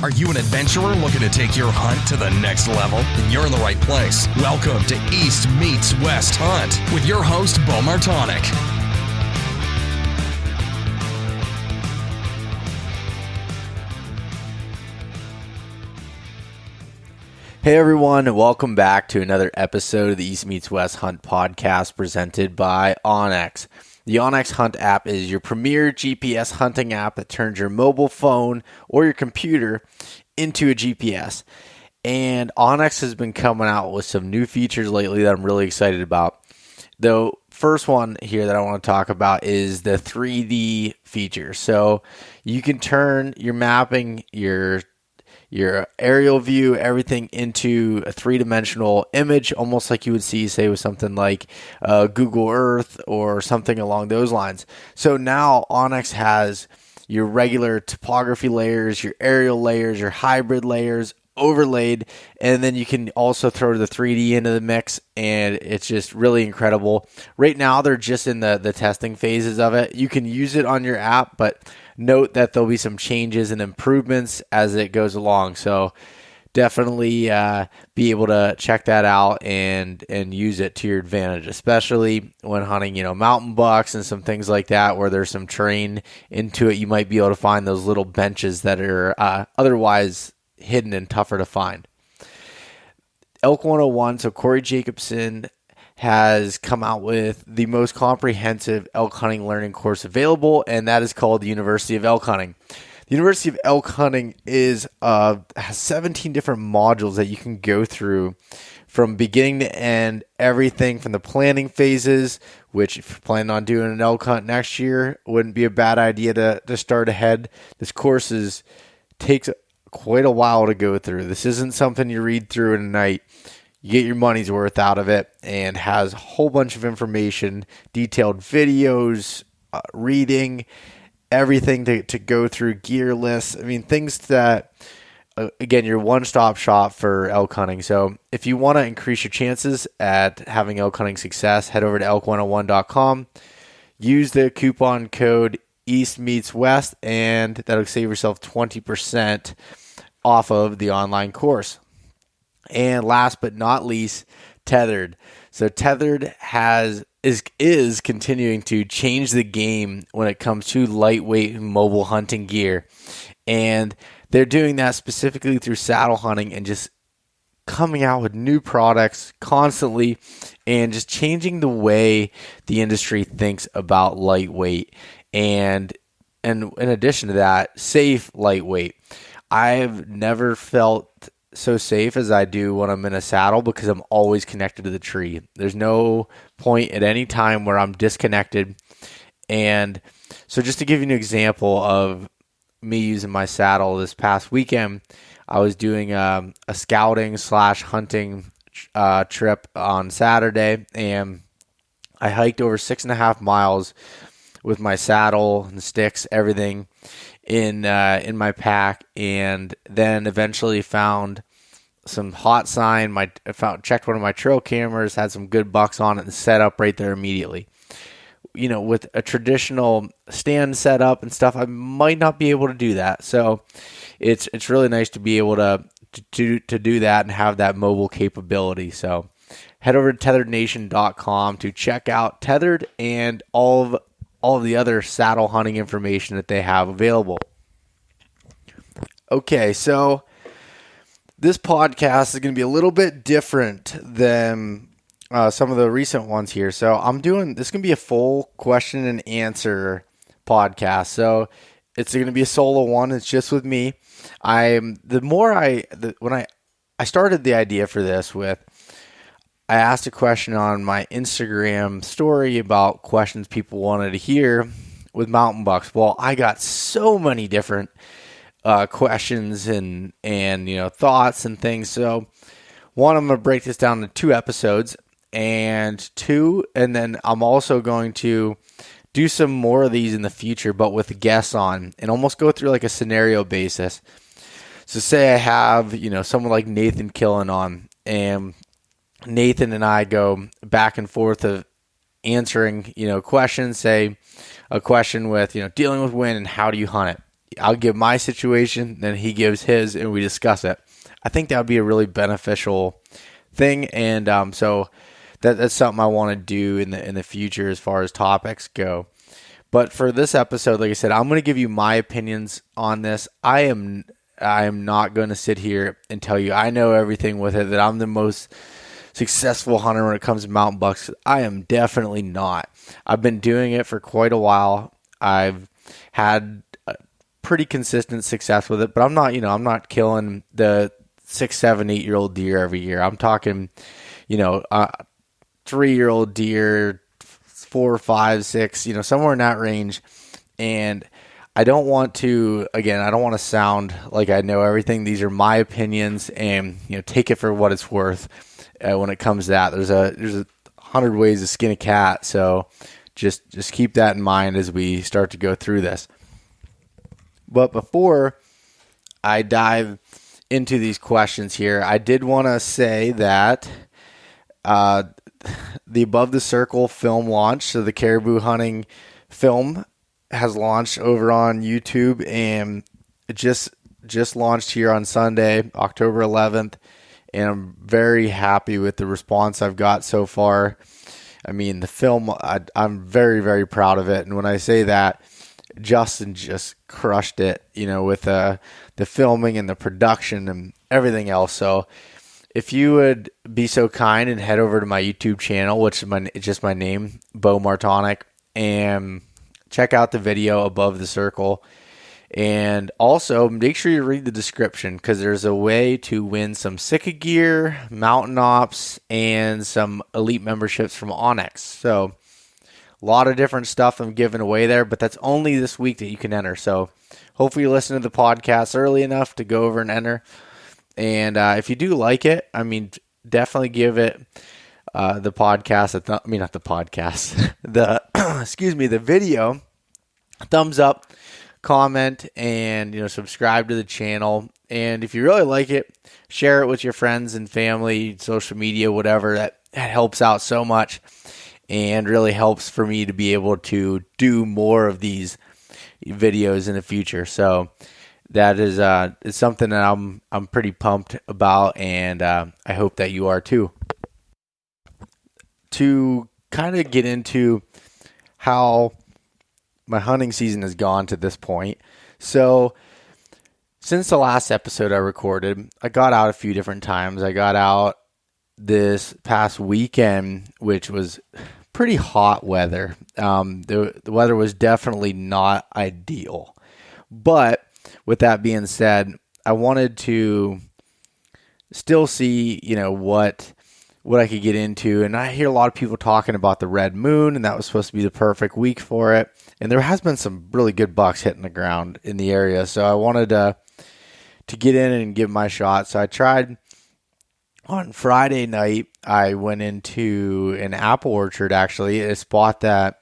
Are you an adventurer looking to take your hunt to the next level? Then you're in the right place. Welcome to East Meets West Hunt with your host, Beau Martonik. Hey everyone, and welcome back to another episode of the East Meets West Hunt podcast presented by onX. The onX Hunt app is your premier GPS hunting app that turns your mobile phone or your computer into a GPS. And onX has been coming out with some new features lately that I'm really excited about. The first one here that I want to talk about is the 3D feature. So you can turn your mapping, your aerial view, everything into a three-dimensional image, almost like you would see, say, with something like Google Earth or something along those lines. So now onX has your regular topography layers, your aerial layers, your hybrid layers overlaid, and then you can also throw the 3D into the mix, and it's just really incredible. Right now, they're just in the testing phases of it. You can use it on your app, but note that there'll be some changes and improvements as it goes along. So definitely be able to check that out and use it to your advantage, especially when hunting, mountain bucks and some things like that where there's some terrain into it. You might be able to find those little benches that are otherwise hidden and tougher to find. Elk 101, so Corey Jacobson has come out with the most comprehensive elk hunting learning course available, and that is called the University of Elk Hunting. The University of Elk Hunting has 17 different modules that you can go through from beginning to end, everything from the planning phases, which if you're planning on doing an elk hunt next year, wouldn't be a bad idea to start ahead. This course takes quite a while to go through. This isn't something you read through in a night. You get your money's worth out of it, and has a whole bunch of information, detailed videos, reading, everything to go through, gear lists. I mean, things that, again, your one-stop shop for elk hunting. So if you want to increase your chances at having elk hunting success, head over to elk101.com. Use the coupon code eastmeetswest, and that'll save yourself 20% off of the online course. And last but not least, Tethered. So Tethered is continuing to change the game when it comes to lightweight mobile hunting gear. And they're doing that specifically through saddle hunting and just coming out with new products constantly and just changing the way the industry thinks about lightweight. And in addition to that, safe lightweight. I've never felt so safe as I do when I'm in a saddle because I'm always connected to the tree. There's no point at any time where I'm disconnected. And so just to give you an example of me using my saddle this past weekend, I was doing a scouting / hunting trip on Saturday, and I hiked over 6.5 miles with my saddle and sticks, everything in my pack, and then eventually found some hot sign. Checked one of my trail cameras, had some good bucks on it, and set up right there immediately. With a traditional stand setup and stuff, I might not be able to do that. So it's really nice to be able to do that and have that mobile capability. So head over to tetherednation.com to check out Tethered and all of the other saddle hunting information that they have available. Okay, so this podcast is going to be a little bit different than some of the recent ones here. So this is going to be a full question and answer podcast. So it's going to be a solo one. It's just with me. When I started the idea for this I asked a question on my Instagram story about questions people wanted to hear with mountain bucks. Well, I got so many different questions and thoughts and things. So one, I'm going to break this down into 2 episodes, and then I'm also going to do some more of these in the future, but with guests on, and almost go through like a scenario basis. So say I have, someone like Nathan Killen on, and Nathan and I go back and forth of answering, questions, say a question with, dealing with wind and how do you hunt it. I'll give my situation, then he gives his, and we discuss it. I think that would be a really beneficial thing, and so that's something I want to do in the future as far as topics go. But for this episode, like I said, I'm going to give you my opinions on this. I am not going to sit here and tell you I know everything with it, that I'm the most successful hunter when it comes to mountain bucks. I am definitely not. I've been doing it for quite a while. I've had pretty consistent success with it, but I'm not killing the 6, 7, 8-year-old deer every year. I'm talking, 3-year-old deer, 4, 5, 6, somewhere in that range. And I don't want to sound like I know everything. These are my opinions, and take it for what it's worth. When it comes to that, there's 100 ways to skin a cat. So just keep that in mind as we start to go through this. But before I dive into these questions here, I did want to say that the Above the Circle film launch, so the caribou hunting film, has launched over on YouTube, and it just launched here on Sunday, October 11th, and I'm very happy with the response I've got so far. I mean, the film, I'm very, very proud of it, and when I say that, Justin just crushed it, with the filming and the production and everything else. So if you would be so kind and head over to my YouTube channel, which is just my name, Beau Martonik, and check out the video Above the Circle. And also make sure you read the description, because there's a way to win some Sika gear, Mountain Ops, and some elite memberships from Onyx. So a lot of different stuff I'm giving away there, but that's only this week that you can enter. So hopefully you listen to the podcast early enough to go over and enter. And if you do like it, definitely give it the podcast, not the podcast, the video a thumbs up, comment, and subscribe to the channel. And if you really like it, share it with your friends and family, social media, whatever. That helps out so much, and really helps for me to be able to do more of these videos in the future. So that is it's something that I'm pretty pumped about, and I hope that you are too. To kind of get into how my hunting season has gone to this point. So since the last episode I recorded, I got out a few different times. I got out this past weekend, which was pretty hot weather. The weather was definitely not ideal. But with that being said, I wanted to still see, what I could get into. And I hear a lot of people talking about the red moon, and that was supposed to be the perfect week for it. And there has been some really good bucks hitting the ground in the area. So I wanted to get in and give my shot. So I tried on Friday night. I went into an apple orchard, actually, a spot that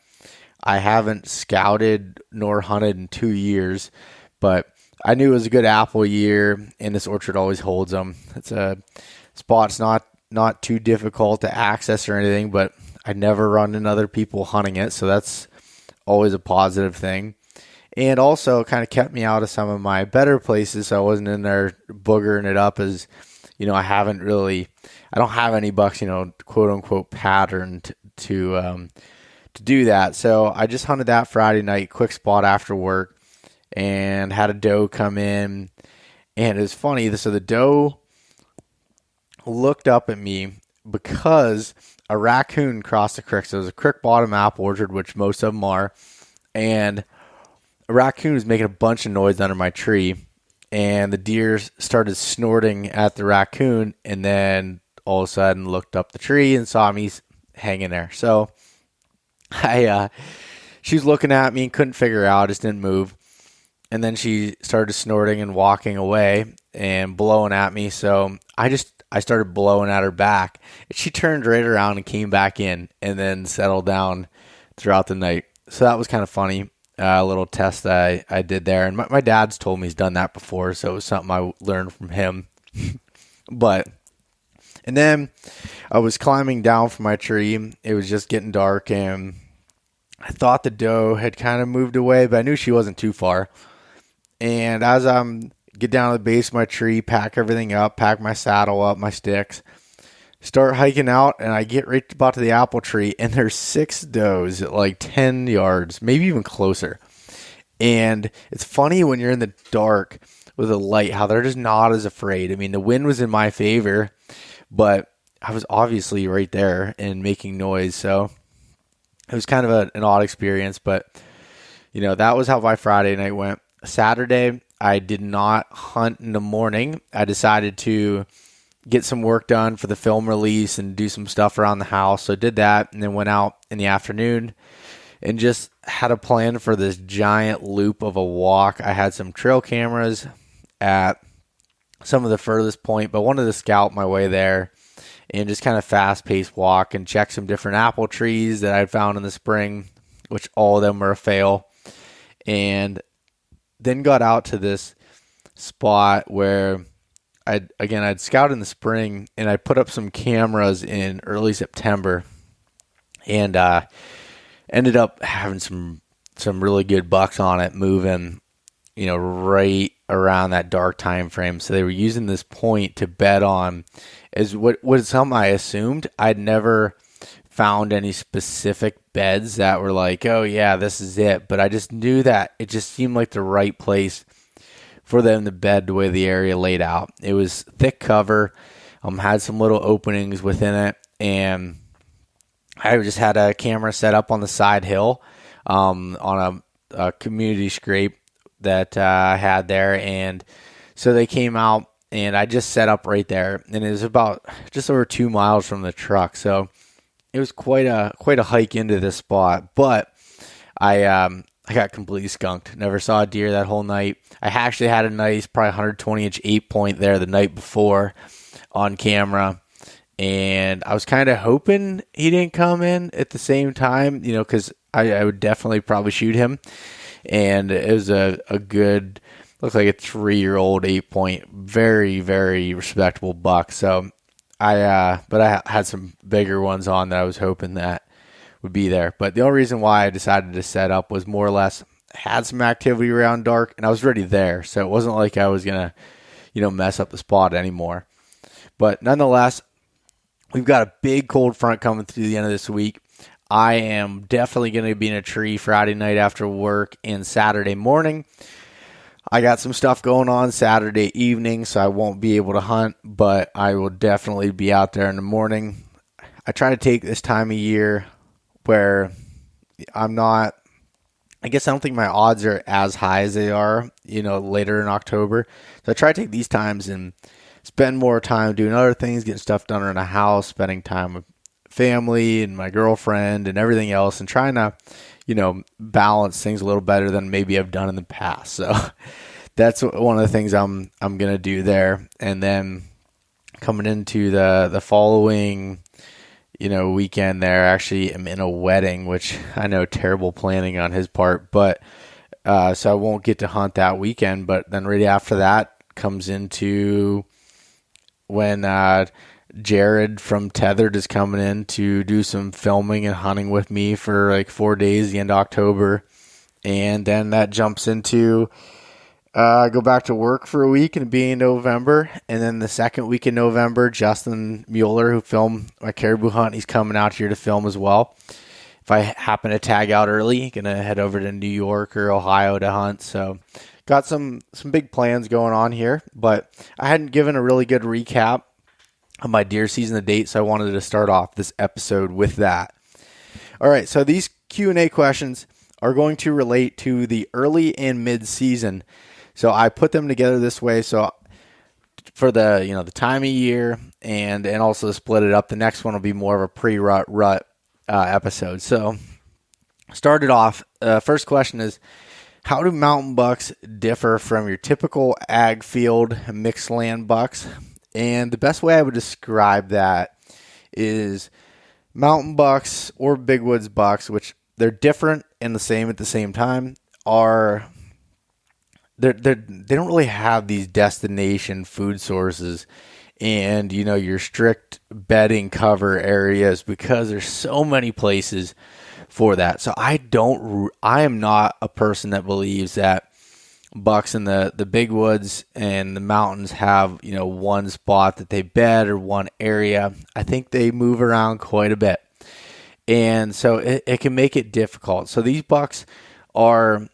I haven't scouted nor hunted in 2 years, but I knew it was a good apple year, and this orchard always holds them. It's a spot's not too difficult to access or anything, but I never run into other people hunting it, so that's always a positive thing. And also kind of kept me out of some of my better places, so I wasn't in there boogering it up, as I don't have any bucks, quote unquote patterned to do that. So I just hunted that Friday night, quick spot after work, and had a doe come in. And it was funny, so the doe looked up at me because a raccoon crossed the creek. So it was a creek bottom apple orchard, which most of them are, and a raccoon was making a bunch of noise under my tree, and the deer started snorting at the raccoon, and then all of a sudden looked up the tree and saw me hanging there. So she was looking at me and couldn't figure out, just didn't move. And then she started snorting and walking away and blowing at me. So I started blowing at her back. She turned right around and came back in, and then settled down throughout the night. So that was kind of funny. A little test that I did there. And my dad's told me he's done that before, so it was something I learned from him. And then I was climbing down from my tree. It was just getting dark, and I thought the doe had kind of moved away, but I knew she wasn't too far. And as I'm get down to the base of my tree, pack everything up, pack my saddle up, my sticks, start hiking out, and I get right about to the apple tree, and there's 6 does at like 10 yards, maybe even closer. And it's funny when you're in the dark with a light, how they're just not as afraid. I mean, the wind was in my favor, but I was obviously right there and making noise. So it was kind of an odd experience, but that was how my Friday night went. Saturday, I did not hunt in the morning. I decided to get some work done for the film release and do some stuff around the house. So I did that and then went out in the afternoon and just had a plan for this giant loop of a walk. I had some trail cameras at some of the furthest point, but wanted to scout my way there and just kind of fast-paced walk and check some different apple trees that I'd found in the spring, which all of them were a fail. And then got out to this spot where I'd scouted in the spring, and I put up some cameras in early September, and ended up having some really good bucks on it, moving, right around that dark time frame. So they were using this point to bet on, as what was something I assumed. I'd never found any specific beds that were like, oh yeah, this is it. But I just knew that it just seemed like the right place for them to bed the way the area laid out. It was thick cover, had some little openings within it, and I just had a camera set up on the side hill on a community scrape that I had there. And so they came out, and I just set up right there. And it was about just over 2 miles from the truck. So it was quite a hike into this spot. But I got completely skunked. Never saw a deer that whole night. I actually had a nice, probably 120-inch 8-point there the night before on camera. And I was kind of hoping he didn't come in at the same time, because I would definitely probably shoot him. And it was a good, looked like a 3-year-old 8-point, very, very respectable buck. So but I had some bigger ones on that I was hoping that would be there. But the only reason why I decided to set up was more or less had some activity around dark, and I was already there. So it wasn't like I was going to, mess up the spot anymore. But nonetheless, we've got a big cold front coming through the end of this week. I am definitely going to be in a tree Friday night after work and Saturday morning. I got some stuff going on Saturday evening, so I won't be able to hunt, but I will definitely be out there in the morning. I try to take this time of year where I don't think my odds are as high as they are, later in October. So I try to take these times and spend more time doing other things, getting stuff done around the house, spending time with family and my girlfriend and everything else, and trying to, balance things a little better than maybe I've done in the past. So that's one of the things I'm going to do there. And then coming into the following, weekend there, actually I'm in a wedding, which I know terrible planning on his part, but so I won't get to hunt that weekend. But then right after that comes into when Jared from Tethered is coming in to do some filming and hunting with me for like 4 days, the end of October. And then that jumps into go back to work for a week and be in November. And then the second week in November, Justin Mueller, who filmed my caribou hunt, he's coming out here to film as well. If I happen to tag out early, going to head over to New York or Ohio to hunt. So got some big plans going on here, but I hadn't given a really good recap of my deer season to date, so I wanted to start off this episode with that. All right, so these Q&A questions are going to relate to the early and mid-season. So I put them together this way. So for the the time of year and also split it up, the next one will be more of a pre-rut episode. So started off, first question is, how do mountain bucks differ from your typical ag field mixed land bucks? And the best way I would describe that is mountain bucks or big woods bucks, which they're different and the same at the same time, they don't really have these destination food sources and your strict bedding cover areas, because there's so many places for that. So I am not a person that believes that bucks in the big woods and the mountains have, one spot that they bed or one area. I think they move around quite a bit. And so it can make it difficult. So these bucks are,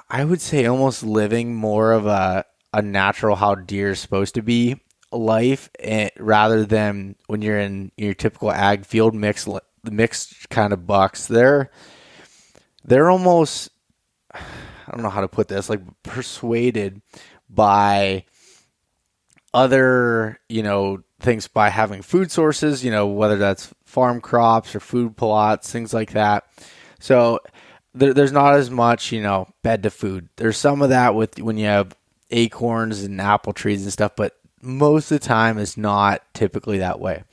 I would say, almost living more of a natural how deer is supposed to be life, rather than when you're in your typical ag field mixed kind of bucks. They're almost, I don't know how to put this, like persuaded by other, things, by having food sources, whether that's farm crops or food plots, things like that. So there's not as much, bed to food. There's some of that with when you have acorns and apple trees and stuff, but most of the time it's not typically that way.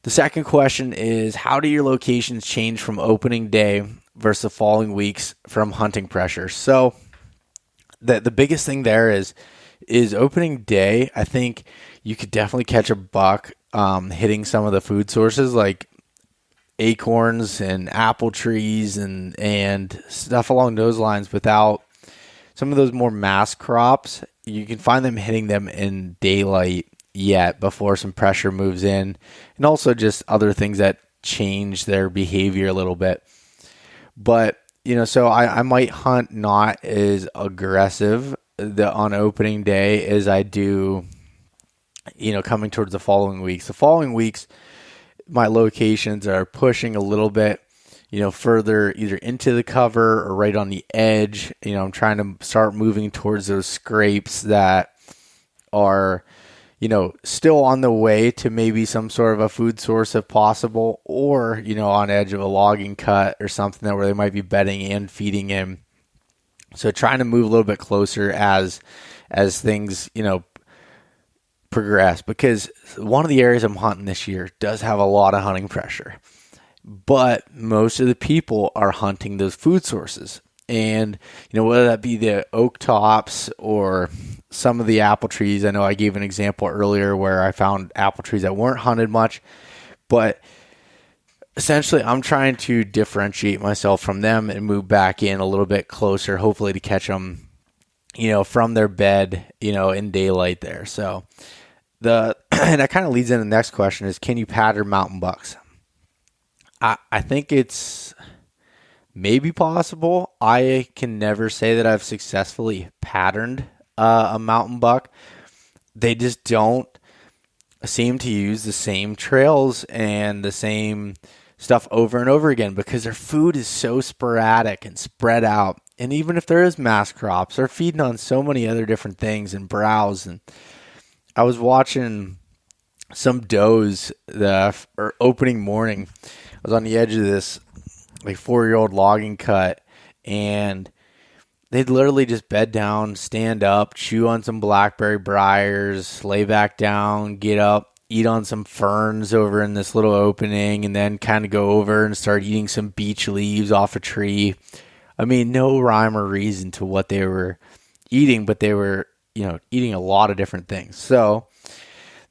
The second question is, how do your locations change from opening day versus the following weeks from hunting pressure? So the biggest thing there is opening day. I think you could definitely catch a buck hitting some of the food sources like acorns and apple trees and stuff along those lines. Without some of those more mass crops, you can find them hitting them in daylight yet before some pressure moves in, and also just other things that change their behavior a little bit. But so I might hunt not as aggressive on opening day as I do, coming towards the following weeks. The following weeks, my locations are pushing a little bit, further either into the cover or right on the edge. I'm trying to start moving towards those scrapes that are, still on the way to maybe some sort of a food source if possible, or, on edge of a logging cut or something where they might be bedding and feeding in. So trying to move a little bit closer as things, progress, because one of the areas I'm hunting this year does have a lot of hunting pressure, but most of the people are hunting those food sources. And, whether that be the oak tops or some of the apple trees. I know I gave an example earlier where I found apple trees that weren't hunted much, but essentially I'm trying to differentiate myself from them and move back in a little bit closer, hopefully to catch them, from their bed, in daylight there. So and that kind of leads into the next question is, can you pattern mountain bucks? I think it's maybe possible. I can never say that I've successfully patterned a mountain buck. They just don't seem to use the same trails and the same stuff over and over again because their food is so sporadic and spread out. And even if there is mass crops, they're feeding on so many other different things and browse. And I was watching some does opening morning. I was on the edge of this 4-year-old logging cut, and they'd literally just bed down, stand up, chew on some blackberry briars, lay back down, get up, eat on some ferns over in this little opening, and then kind of go over and start eating some beech leaves off a tree. I mean, no rhyme or reason to what they were eating, but they were, eating a lot of different things. So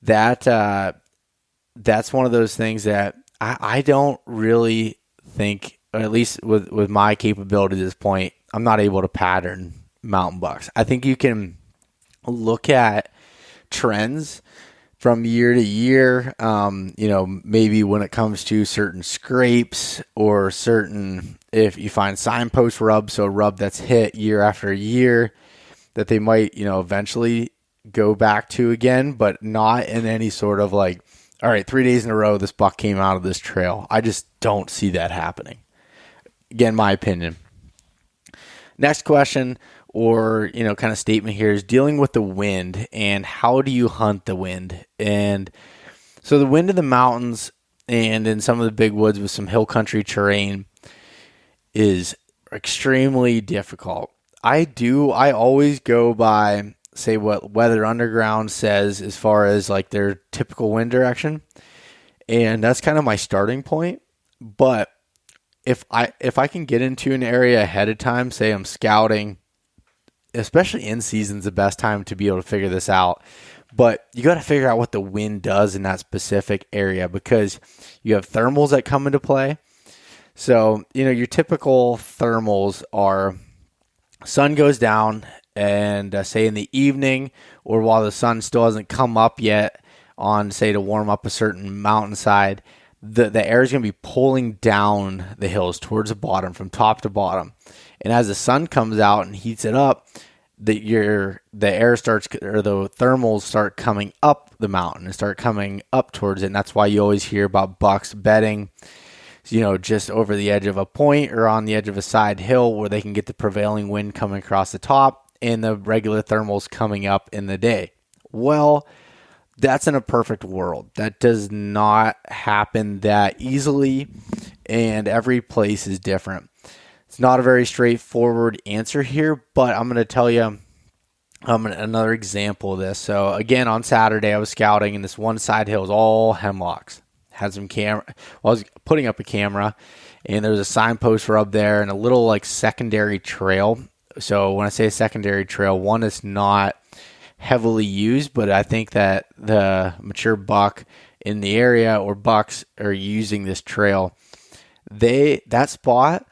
that's one of those things that I don't really think, at least with my capability at this point, I'm not able to pattern mountain bucks. I think you can look at trends from year to year, maybe when it comes to certain scrapes or if you find signpost rub, so a rub that's hit year after year, that they might, eventually go back to again, but not in any sort of all right, 3 days in a row, this buck came out of this trail. I just don't see that happening. Again, my opinion. Next question or, kind of statement here is dealing with the wind and how do you hunt the wind? And so the wind in the mountains and in some of the big woods with some hill country terrain is extremely difficult. I always go by, say, what Weather Underground says as far as their typical wind direction. And that's kind of my starting point. But if I can get into an area ahead of time, say I'm scouting, especially in season's the best time to be able to figure this out. But you got to figure out what the wind does in that specific area because you have thermals that come into play. So, your typical thermals are sun goes down and say in the evening, or while the sun still hasn't come up yet on, say, to warm up a certain mountainside, the air is going to be pulling down the hills towards the bottom from top to bottom. And as the sun comes out and heats it up, the air starts, or the thermals start coming up the mountain and start coming up towards it. And that's why you always hear about bucks bedding, just over the edge of a point or on the edge of a side hill where they can get the prevailing wind coming across the top and the regular thermals coming up in the day. Well, that's in a perfect world. That does not happen that easily, and every place is different. It's not a very straightforward answer here, but I'm going to tell you another example of this. So again, on Saturday, I was scouting, and this one side hill is all hemlocks. Had some camera. Well, I was putting up a camera, and there was a signpost up there and a little secondary trail. So when I say secondary trail, one is not heavily used, but I think that the mature buck in the area, or bucks, are using this trail. That spot,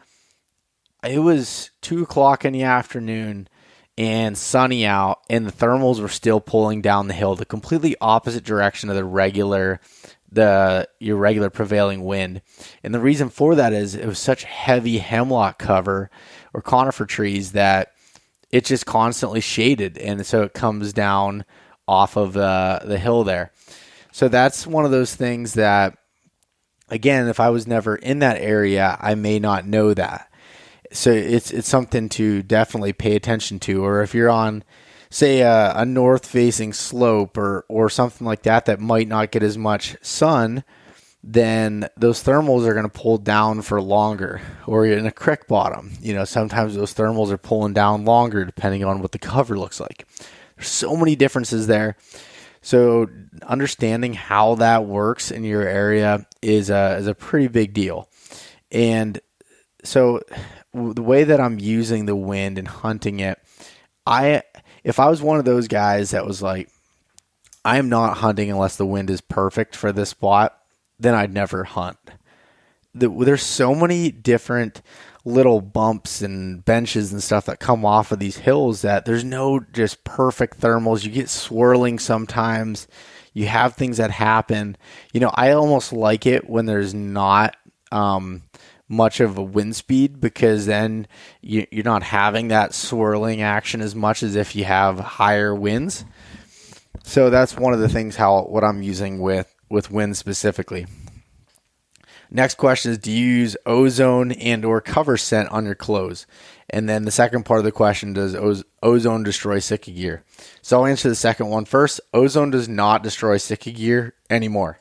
it was 2:00 in the afternoon and sunny out, and the thermals were still pulling down the hill, the completely opposite direction of your regular prevailing wind. And the reason for that is it was such heavy hemlock cover or conifer trees that it's just constantly shaded, and so it comes down off of the hill there. So that's one of those things that, again, if I was never in that area, I may not know that. So it's something to definitely pay attention to. Or if you're on, say, a north-facing slope or something like that might not get as much sun, then those thermals are going to pull down for longer. Or in a creek bottom, sometimes those thermals are pulling down longer depending on what the cover looks like. There's so many differences there. So understanding how that works in your area is a pretty big deal. And so the way that I'm using the wind and hunting it, if I was one of those guys that was like, I am not hunting unless the wind is perfect for this spot, then I'd never hunt. There's so many different little bumps and benches and stuff that come off of these hills that there's no just perfect thermals. You get swirling sometimes. You have things that happen. I almost like it when there's not much of a wind speed, because then you're not having that swirling action as much as if you have higher winds. So that's one of the things what I'm using with wind specifically. Next question is, do you use ozone and or cover scent on your clothes? And then the second part of the question, does ozone destroy Sitka gear? So I'll answer the second one first. Ozone does not destroy Sitka gear anymore.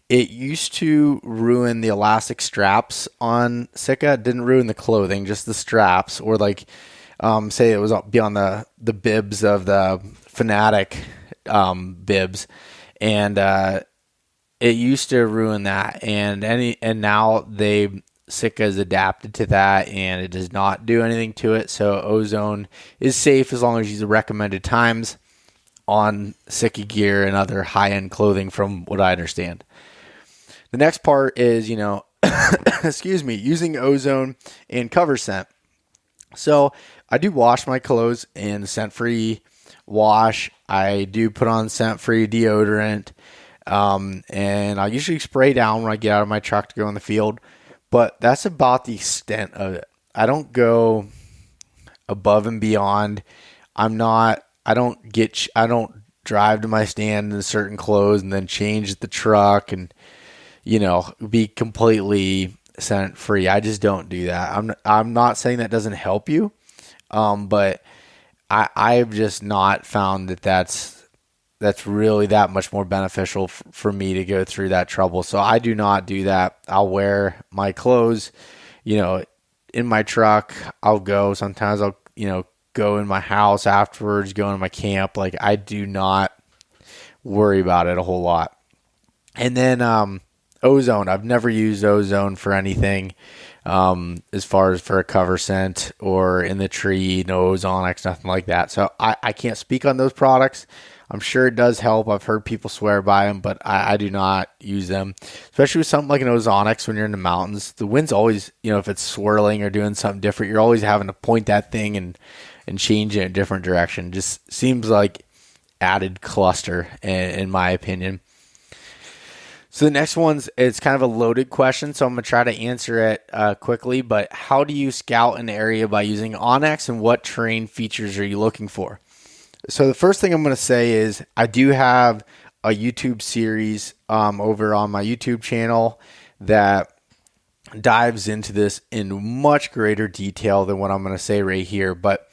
It used to ruin the elastic straps on Sitka. It didn't ruin the clothing, just the straps, or say it was beyond the bibs of the Fanatic bibs, and it used to ruin that. And now Sitka has adapted to that, and it does not do anything to it. So ozone is safe as long as you use the recommended times on Sitka gear and other high-end clothing, from what I understand. The next part is, using ozone and cover scent. So I do wash my clothes in scent-free wash. I do put on scent-free deodorant. And I usually spray down when I get out of my truck to go in the field. But that's about the extent of it. I don't go above and beyond. I don't drive to my stand in certain clothes and then change the truck and be completely scent free. I just don't do that. I'm not saying that doesn't help you, but I've just not found that's really that much more beneficial for me to go through that trouble. So I do not do that. I'll wear my clothes, in my truck. I'll go. Sometimes I'll go in my house afterwards, go in my camp. I do not worry about it a whole lot. And then ozone. I've never used ozone for anything as far as for a cover scent or in the tree, no Ozonics, nothing like that. So I can't speak on those products. I'm sure it does help. I've heard people swear by them, but I do not use them, especially with something like an Ozonics when you're in the mountains. The wind's always, if it's swirling or doing something different, you're always having to point that thing and and change in a different direction. Just seems like added cluster in my opinion. So the next it's kind of a loaded question, so I'm going to try to answer it quickly, but how do you scout an area by using onX, and what terrain features are you looking for? So the first thing I'm going to say is I do have a YouTube series over on my YouTube channel that dives into this in much greater detail than what I'm going to say right here. But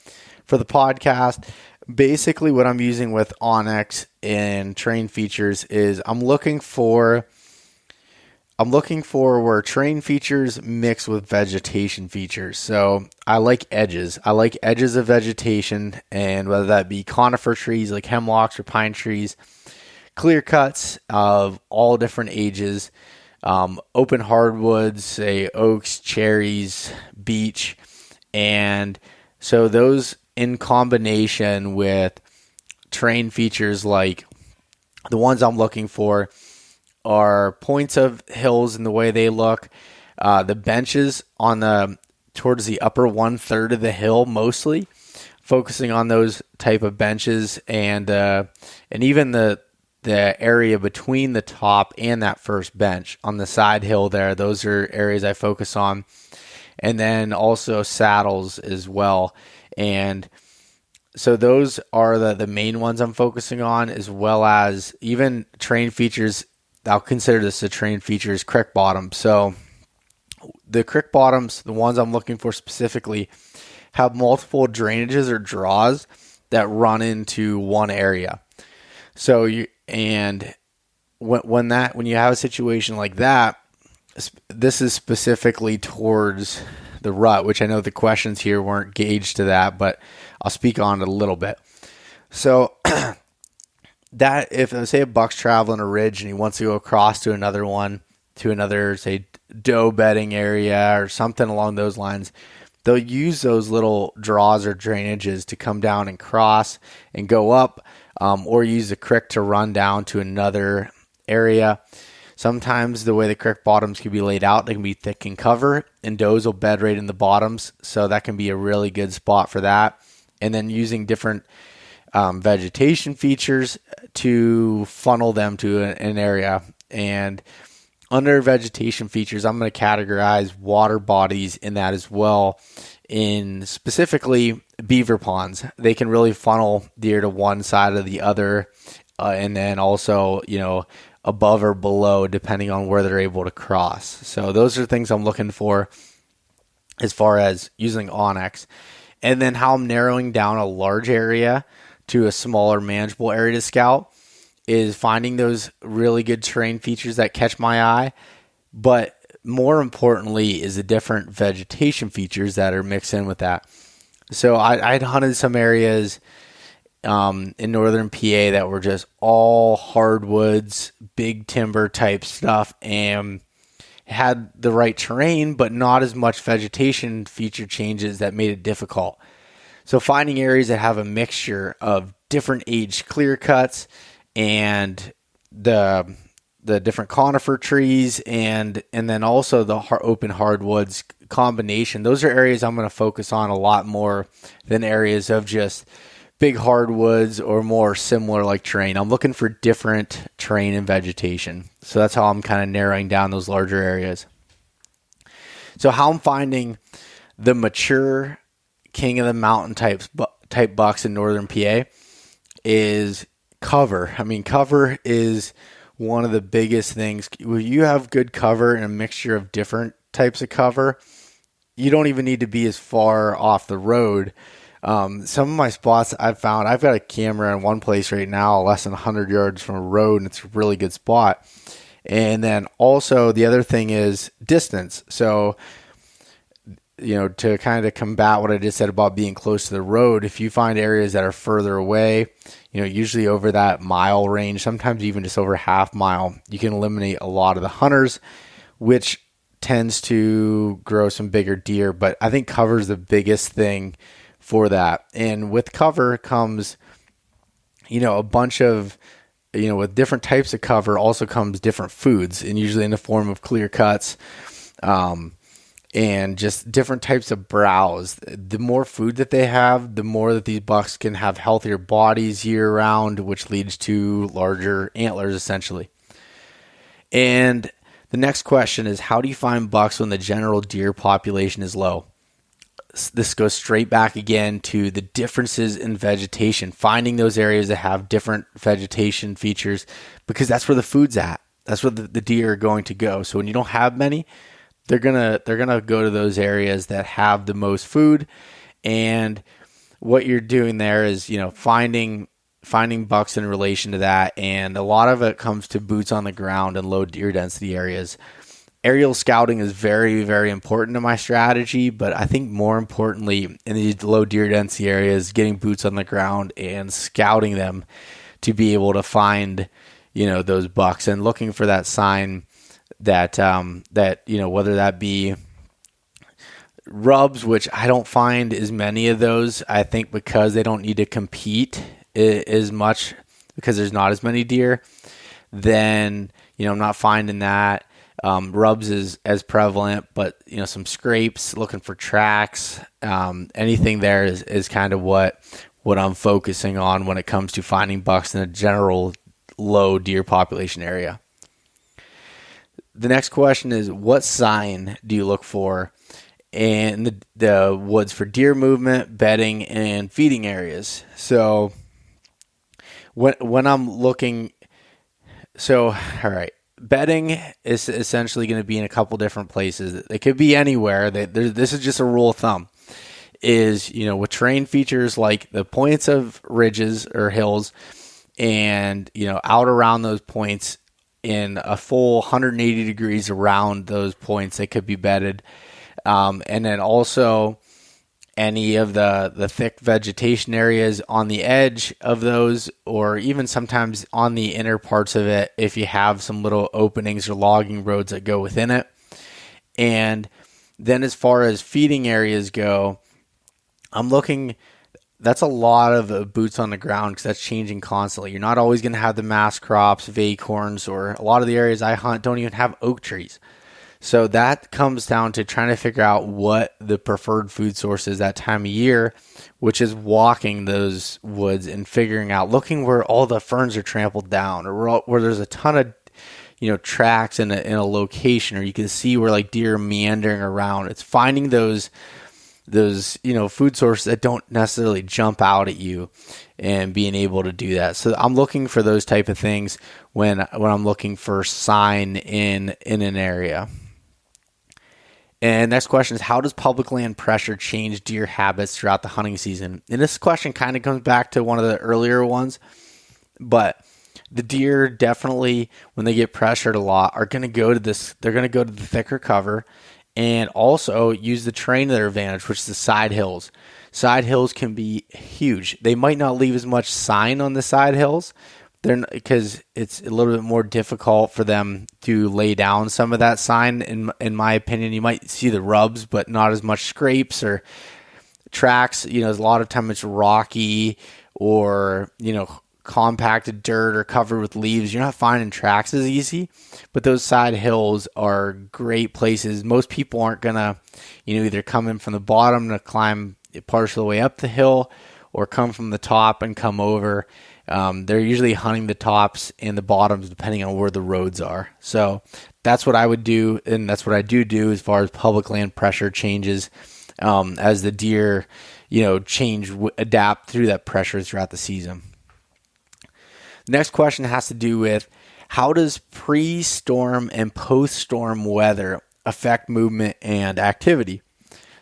for the podcast, basically what I'm using with onX and terrain features is I'm looking for where terrain features mix with vegetation features. So I like edges. I like edges of vegetation, and whether that be conifer trees like hemlocks or pine trees, clear cuts of all different ages, open hardwoods, say oaks, cherries, beech. And so those in combination with terrain features, like the ones I'm looking for are points of hills and the way they look, the benches towards the upper 1/3 of the hill, mostly focusing on those type of benches, and even the area between the top and that first bench on the side hill there. Those are areas I focus on. And then also saddles as well. And so those are the main ones I'm focusing on, as well as even terrain features. I'll consider this a terrain features, creek bottom. So the creek bottoms, the ones I'm looking for specifically, have multiple drainages or draws that run into one area. So when you have a situation like that, this is specifically towards the rut, which I know the questions here weren't gauged to that, but I'll speak on it a little bit. So that if say a buck's traveling a ridge and he wants to go across to another say doe bedding area or something along those lines, they'll use those little draws or drainages to come down and cross and go up, or use the creek to run down to another area. Sometimes the way the creek bottoms can be laid out, they can be thick in cover, and does will bed right in the bottoms, so that can be a really good spot for that. And then using different vegetation features to funnel them to an area. And under vegetation features, I'm going to categorize water bodies in that as well. In specifically beaver ponds, they can really funnel deer to one side or the other, and then also, above or below, depending on where they're able to cross. So those are things I'm looking for as far as using onX. And then how I'm narrowing down a large area to a smaller manageable area to scout is finding those really good terrain features that catch my eye, but more importantly is the different vegetation features that are mixed in with that. So I'd hunted some areas in northern PA that were just all hardwoods, big timber type stuff, and had the right terrain, but not as much vegetation feature changes that made it difficult. So finding areas that have a mixture of different age clear cuts and the different conifer trees and then also the open hardwoods combination, those are areas I'm going to focus on a lot more than areas of just big hardwoods or more similar like terrain. I'm looking for different terrain and vegetation. So that's how I'm kind of narrowing down those larger areas. So how I'm finding the mature king of the mountain type bucks in northern PA is cover. I mean, cover is one of the biggest things. When you have good cover and a mixture of different types of cover, you don't even need to be as far off the road. Some of my spots I've found, I've got a camera in one place right now, less than 100 yards from a road, and it's a really good spot. And then also the other thing is distance. So, to kind of combat what I just said about being close to the road, if you find areas that are further away, usually over that mile range, sometimes even just over half mile, you can eliminate a lot of the hunters, which tends to grow some bigger deer. But I think cover is the biggest thing for that. And with cover comes, a bunch of, with different types of cover also comes different foods, and usually in the form of clear cuts, and just different types of browse. The more food that they have, the more that these bucks can have healthier bodies year round, which leads to larger antlers essentially. And the next question is, how do you find bucks when the general deer population is low? This goes straight back again to the differences in vegetation, finding those areas that have different vegetation features, because that's where the food's at. That's where the deer are going to go. So when you don't have many, they're gonna go to those areas that have the most food. And what you're doing there is, finding bucks in relation to that. And a lot of it comes to boots on the ground and low deer density areas. Aerial scouting is very, very important to my strategy, but I think more importantly in these low deer density areas, getting boots on the ground and scouting them to be able to find, those bucks and looking for that sign that whether that be rubs, which I don't find as many of those, I think because they don't need to compete as much because there's not as many deer, then, I'm not finding that. Rubs is as prevalent, but some scrapes, looking for tracks, anything there is kind of what I'm focusing on when it comes to finding bucks in a general low deer population area. The next question is, what sign do you look for in the woods for deer movement, bedding, and feeding areas? So when I'm looking, all right. Bedding is essentially going to be in a couple different places. It could be anywhere. This is just a rule of thumb. Is, with terrain features like the points of ridges or hills and, out around those points in a full 180 degrees around those points, they could be bedded. And then also any of the thick vegetation areas on the edge of those, or even sometimes on the inner parts of it if you have some little openings or logging roads that go within it. And then as far as feeding areas go, I'm looking, that's a lot of boots on the ground because that's changing constantly. You're not always going to have the mass crops, acorns, or a lot of the areas I hunt don't even have oak trees. So that comes down to trying to figure out what the preferred food source is that time of year, which is walking those woods and figuring out, looking where all the ferns are trampled down, or where there's a ton of tracks in a location, or you can see where like deer are meandering around. It's finding those food sources that don't necessarily jump out at you and being able to do that. So I'm looking for those type of things when I'm looking for sign in an area. And next question is, how does public land pressure change deer habits throughout the hunting season? And this question kind of comes back to one of the earlier ones, but the deer definitely, when they get pressured a lot, are going to go to this. They're going to go to the thicker cover and also use the terrain to their advantage, which is the side hills. Side hills can be huge. They might not leave as much sign on the side hills, because it's a little bit more difficult for them to lay down some of that sign. In my opinion, you might see the rubs, but not as much scrapes or tracks. A lot of time it's rocky or, compacted dirt or covered with leaves. You're not finding tracks as easy, but those side hills are great places. Most people aren't going to, either come in from the bottom to climb partial way up the hill or come from the top and come over. They're usually hunting the tops and the bottoms depending on where the roads are. So that's what I would do, and that's what I do as far as public land pressure changes as the deer, adapt through that pressure throughout the season. The next question has to do with, how does pre-storm and post-storm weather affect movement and activity?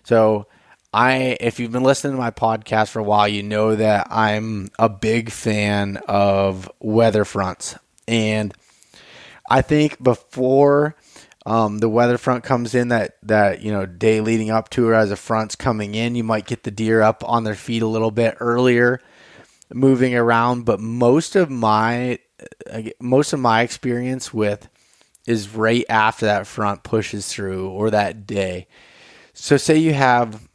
So if you've been listening to my podcast for a while, you know that I'm a big fan of weather fronts. And I think before the weather front comes in, that day leading up to it, as a front's coming in, you might get the deer up on their feet a little bit earlier, moving around. But most of my experience is right after that front pushes through, or that day. So say you have,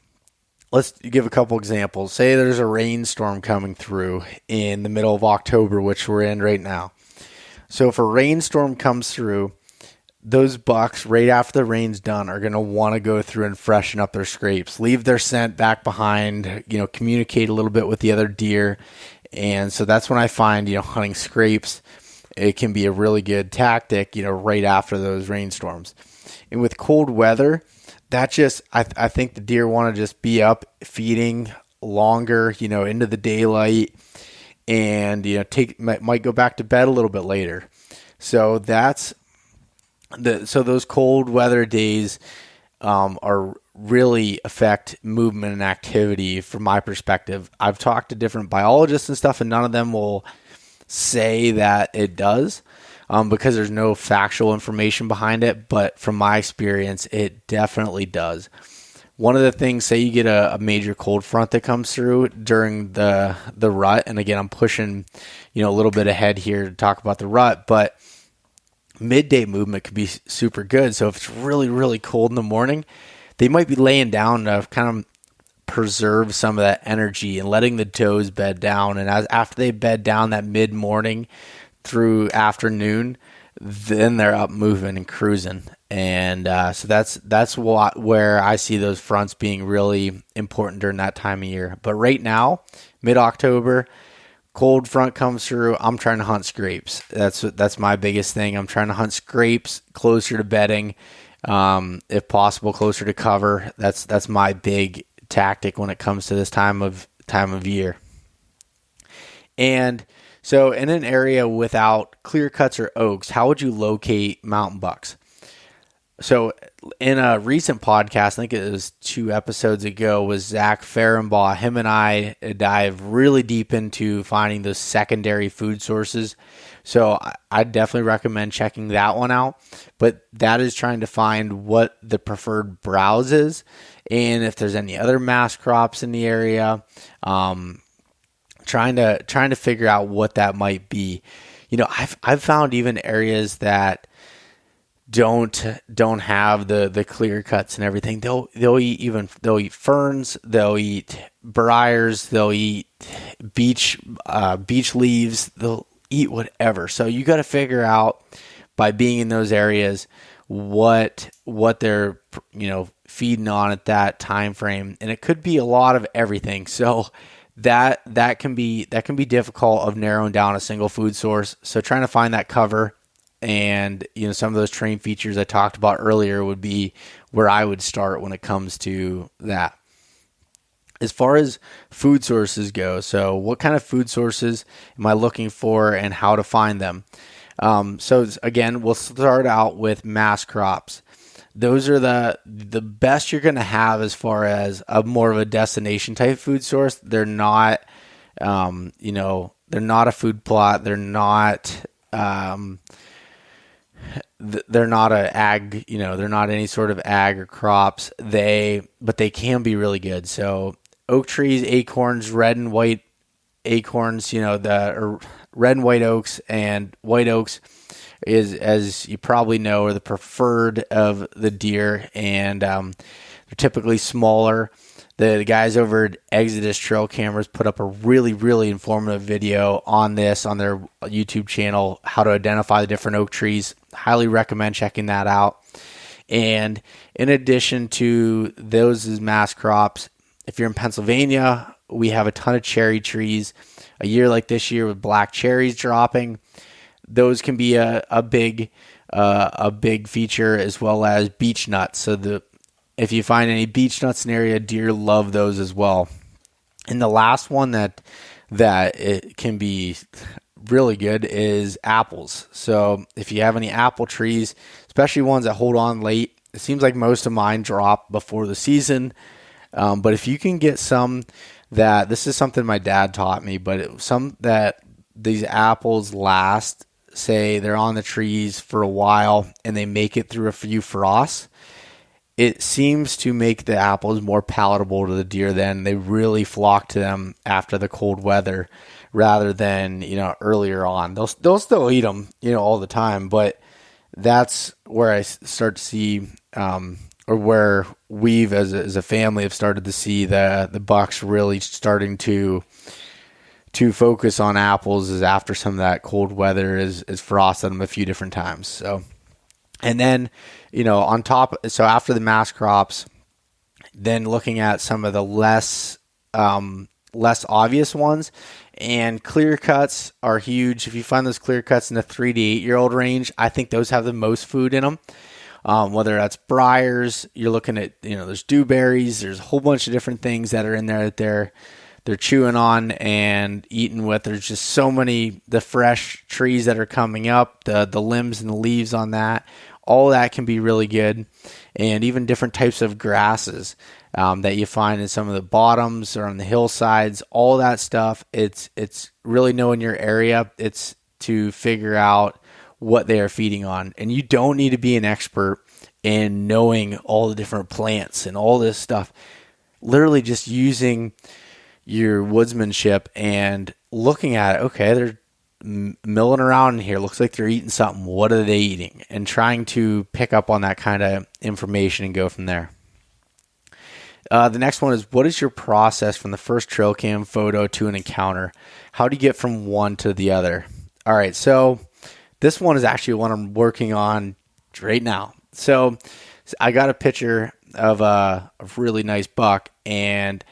let's give a couple examples. Say there's a rainstorm coming through in the middle of October, which we're in right now. So if a rainstorm comes through, those bucks right after the rain's done are going to want to go through and freshen up their scrapes, leave their scent back behind, communicate a little bit with the other deer. And so that's when I find, hunting scrapes, it can be a really good tactic, right after those rainstorms. And with cold weather, that just, I think the deer want to just be up feeding longer, into the daylight, and, might go back to bed a little bit later. So so those cold weather days are really affect movement and activity from my perspective. I've talked to different biologists and stuff, and none of them will say that it does, because there's no factual information behind it. But from my experience, it definitely does. One of the things, say you get a major cold front that comes through during the rut, and again, I'm pushing, a little bit ahead here to talk about the rut, but midday movement could be super good. So if it's really, really cold in the morning, they might be laying down to kind of preserve some of that energy and letting the does bed down. And after they bed down that mid-morning through afternoon, then they're up moving and cruising. And so that's where I see those fronts being really important during that time of year. But right now, mid-October, cold front comes through, I'm trying to hunt scrapes. That's my biggest thing. I'm trying to hunt scrapes closer to bedding, if possible, closer to cover. That's my big tactic when it comes to this time of year. And so in an area without clear cuts or oaks, how would you locate mountain bucks? So in a recent podcast, I think it was 2 episodes ago, was Zach Fehrenbaugh. Him and I dive really deep into finding those secondary food sources. So I definitely recommend checking that one out. But that is trying to find what the preferred browse is, and if there's any other mass crops in the area, trying to figure out what that might be. I've found even areas that don't have the clear cuts and everything. They'll eat ferns, they'll eat briars, they'll eat beach leaves, they'll eat whatever. So you got to figure out, by being in those areas, what they're feeding on at that time frame, and it could be a lot of everything. So that can be difficult of narrowing down a single food source. So trying to find that cover. And, some of those terrain features I talked about earlier would be where I would start when it comes to that. As far as food sources go, so what kind of food sources am I looking for and how to find them? So again, we'll start out with mass crops. Those are the best you're going to have as far as a more of a destination type food source. They're not, they're not a food plot. They're not... they're not a ag, they're not any sort of ag or crops. But they can be really good. So oak trees, acorns, red and white acorns, the red and white oaks, and white oaks is, as you probably know, are the preferred of the deer, and they're typically smaller. The guys over at Exodus Trail Cameras put up a really, really informative video on this on their YouTube channel, how to identify the different oak trees. Highly recommend checking that out. And in addition to those as mass crops, if you're in Pennsylvania, we have a ton of cherry trees. A year like this year with black cherries dropping, those can be a big feature, as well as beech nuts. So if you find any beech nuts in the area, deer love those as well. And the last one that it can be really good is apples. So if you have any apple trees, especially ones that hold on late, it seems like most of mine drop before the season. But if you can get some this is something my dad taught me, but some that these apples last, say they're on the trees for a while and they make it through a few frosts, it seems to make the apples more palatable to the deer. Then they really flock to them after the cold weather, rather than earlier on. They'll still eat them all the time, but that's where I start to see, or where we've as a family have started to see the bucks really starting to focus on apples, is after some of that cold weather is frosted them a few different times. So And then, on top, so after the mass crops, then looking at some of the less obvious ones, and clear cuts are huge. If you find those clear cuts in the 3 to 8 year old range, I think those have the most food in them. Whether that's briars, you're looking at, there's dewberries, there's a whole bunch of different things that are in there that they're chewing on and eating with. There's just so many, the fresh trees that are coming up, the limbs and the leaves on that, all that can be really good. And even different types of grasses that you find in some of the bottoms or on the hillsides, all that stuff. It's really knowing your area. It's to figure out what they are feeding on. And you don't need to be an expert in knowing all the different plants and all this stuff. Literally just using your woodsmanship and looking at it. Okay, they're milling around in here. Looks like they're eating something. What are they eating? And trying to pick up on that kind of information and go from there. The next one is, what is your process from the first trail cam photo to an encounter? How do you get from one to the other? All right, so this one is actually one I'm working on right now. So I got a picture of a really nice buck, and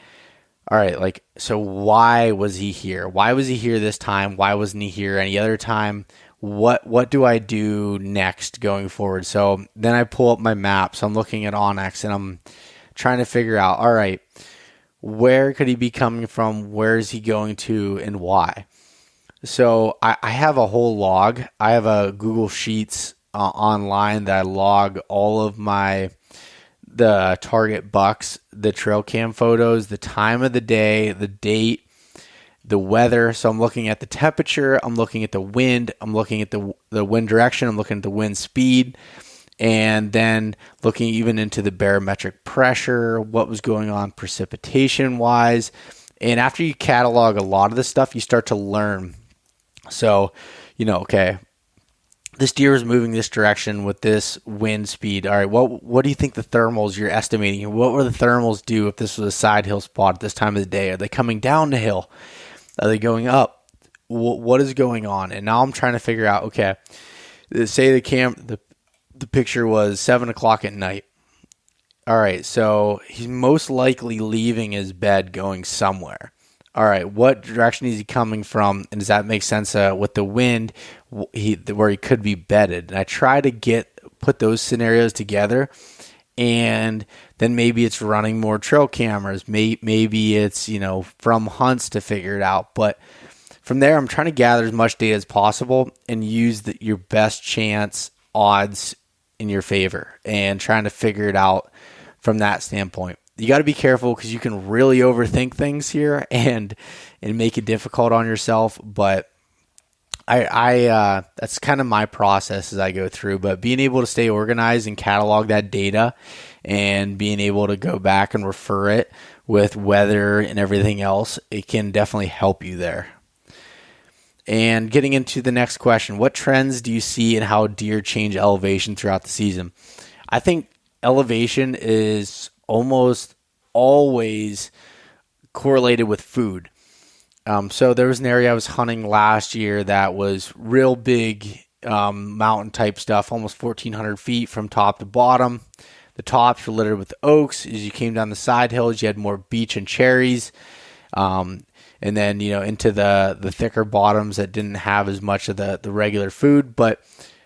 all right, so why was he here? Why was he here this time? Why wasn't he here any other time? What do I do next going forward? So then I pull up my map. So I'm looking at onX, and I'm trying to figure out, all right, where could he be coming from? Where is he going to, and why? So I have a whole log. I have a Google Sheets online that I log all of the target bucks, the trail cam photos, the time of the day, the date, the weather. So I'm looking at the temperature, I'm looking at the wind, I'm looking at the wind direction, I'm looking at the wind speed, and then looking even into the barometric pressure, what was going on precipitation wise. And after you catalog a lot of this stuff, you start to learn. So, okay, this deer is moving this direction with this wind speed. All right, what do you think the thermals you're estimating? What would the thermals do if this was a side hill spot at this time of the day? Are they coming down the hill? Are they going up? What is going on? And now I'm trying to figure out, okay, say the picture was 7 o'clock at night. All right, so he's most likely leaving his bed going somewhere. All right, what direction is he coming from? And does that make sense with the wind where he could be bedded? And I try to put those scenarios together, and then maybe it's running more trail cameras. Maybe it's, from hunts to figure it out. But from there, I'm trying to gather as much data as possible and use your best chance odds in your favor and trying to figure it out from that standpoint. You got to be careful because you can really overthink things here and make it difficult on yourself. But I that's kind of my process as I go through. But being able to stay organized and catalog that data and being able to go back and refer it with weather and everything else, it can definitely help you there. And getting into the next question, what trends do you see in how deer change elevation throughout the season? I think elevation is almost always correlated with food. So there was an area I was hunting last year that was real big mountain type stuff, almost 1,400 feet from top to bottom. The tops were littered with oaks. As you came down the side hills, you had more beech and cherries. And then, into the thicker bottoms that didn't have as much of the regular food. But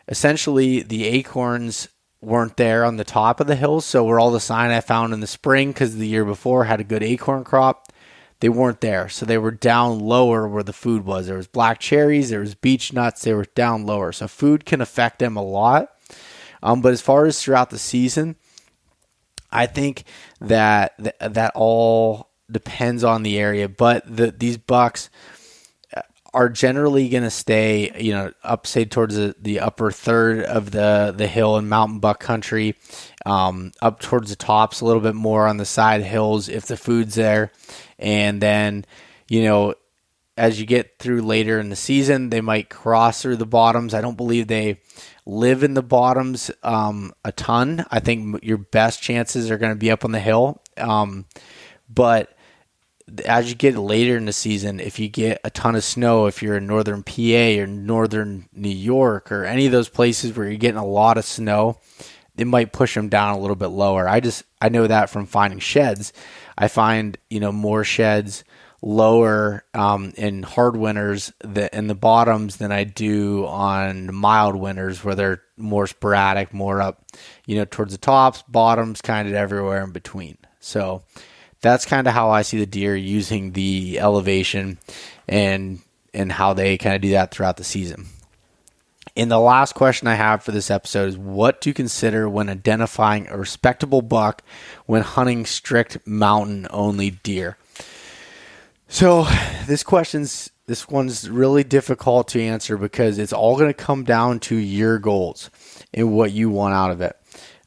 essentially, the acorns weren't there on the top of the hills. So where all the sign I found in the spring, because the year before had a good acorn crop, they weren't there. So they were down lower where the food was. There was black cherries, there was beech nuts, they were down lower. So food can affect them a lot. But as far as throughout the season, I think that all depends on the area. But these bucks are generally going to stay, up, say, towards the upper third of the hill in mountain buck country, up towards the tops a little bit more on the side hills if the food's there. And then, as you get through later in the season, they might cross through the bottoms. I don't believe they live in the bottoms a ton. I think your best chances are going to be up on the hill. But as you get later in the season, if you get a ton of snow, if you're in northern PA or northern New York or any of those places where you're getting a lot of snow, it might push them down a little bit lower. I know that from finding sheds. I find, more sheds lower in hard winters in the bottoms than I do on mild winters where they're more sporadic, more up, towards the tops, bottoms, kind of everywhere in between. So that's kind of how I see the deer using the elevation and how they kind of do that throughout the season. And the last question I have for this episode is what to consider when identifying a respectable buck when hunting strict mountain-only deer. So this one's really difficult to answer because it's all going to come down to your goals and what you want out of it.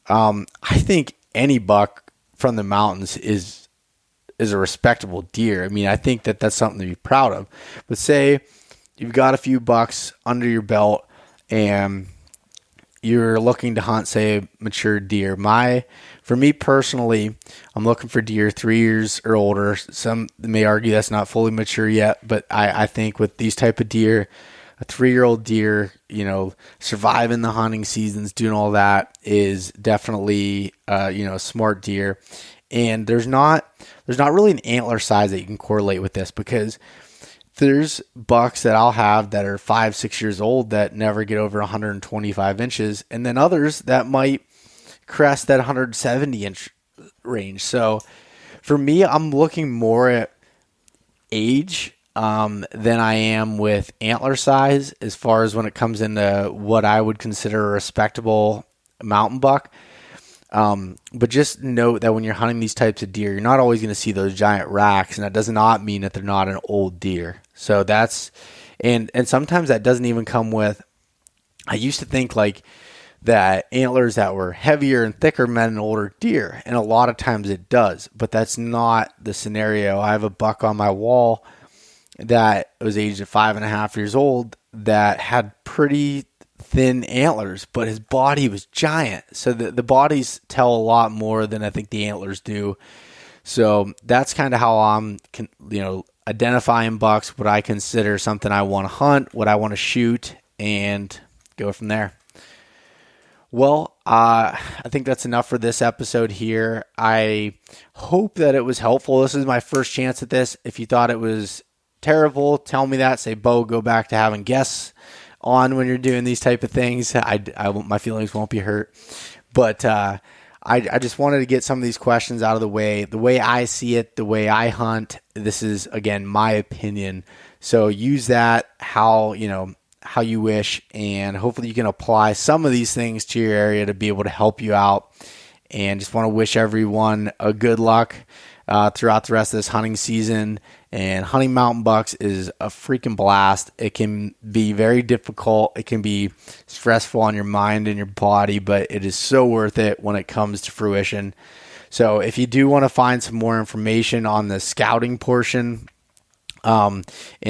I think any buck from the mountains is a respectable deer. I mean, I think that's something to be proud of. But say you've got a few bucks under your belt and you're looking to hunt, say, mature deer. For me personally, I'm looking for deer 3 years or older. Some may argue that's not fully mature yet, but I think with these type of deer, a 3-year-old deer, surviving the hunting seasons, doing all that is definitely, a smart deer. And there's not really an antler size that you can correlate with this because there's bucks that I'll have that are 5-6 years old that never get over 125 inches, and then others that might crest that 170 inch range. So for me, I'm looking more at age than I am with antler size as far as when it comes into what I would consider a respectable mountain buck. But just note that when you're hunting these types of deer, you're not always going to see those giant racks, and that does not mean that they're not an old deer. So that's, and sometimes that doesn't even come with, I used to think like that antlers that were heavier and thicker meant an older deer, and a lot of times it does, but that's not the scenario. I have a buck on my wall that was aged at 5.5 years old that had pretty thin antlers, but his body was giant. So the bodies tell a lot more than I think the antlers do. So that's kind of how I'm, identifying bucks, what I consider something I want to hunt, what I want to shoot, and go from there. Well, I think that's enough for this episode here. I hope that it was helpful. This is my first chance at this. If you thought it was terrible, tell me that. Say, Beau, go back to having guests on when you're doing these type of things. My feelings won't be hurt. But I just wanted to get some of these questions out of the way I see it, the way I hunt. This is, again, my opinion. So use that how you wish, and hopefully you can apply some of these things to your area to be able to help you out. And just want to wish everyone a good luck throughout the rest of this hunting season. And hunting mountain bucks is a freaking blast. It can be very difficult. It can be stressful on your mind and your body, but it is so worth it when it comes to fruition. So if you do want to find some more information on the scouting portion and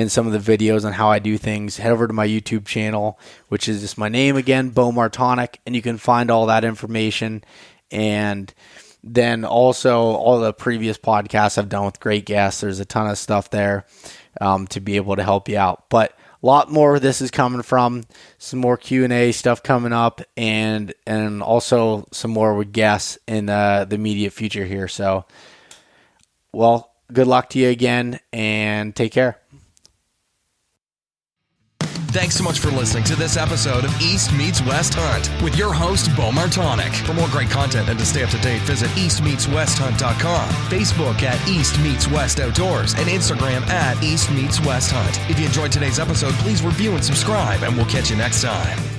some of the videos on how I do things, head over to my YouTube channel, which is just my name again, Beau Martonik, and you can find all that information. And then also all the previous podcasts I've done with great guests. There's a ton of stuff there to be able to help you out. But a lot more of this is coming from some more Q&A stuff coming up, and also some more with guests in the immediate future here. So, well, good luck to you again, and take care. Thanks so much for listening to this episode of East Meets West Hunt with your host, Beau Martonik. For more great content and to stay up to date, visit eastmeetswesthunt.com, Facebook at East Meets West Outdoors, and Instagram at East Meets West Hunt. If you enjoyed today's episode, please review and subscribe, and we'll catch you next time.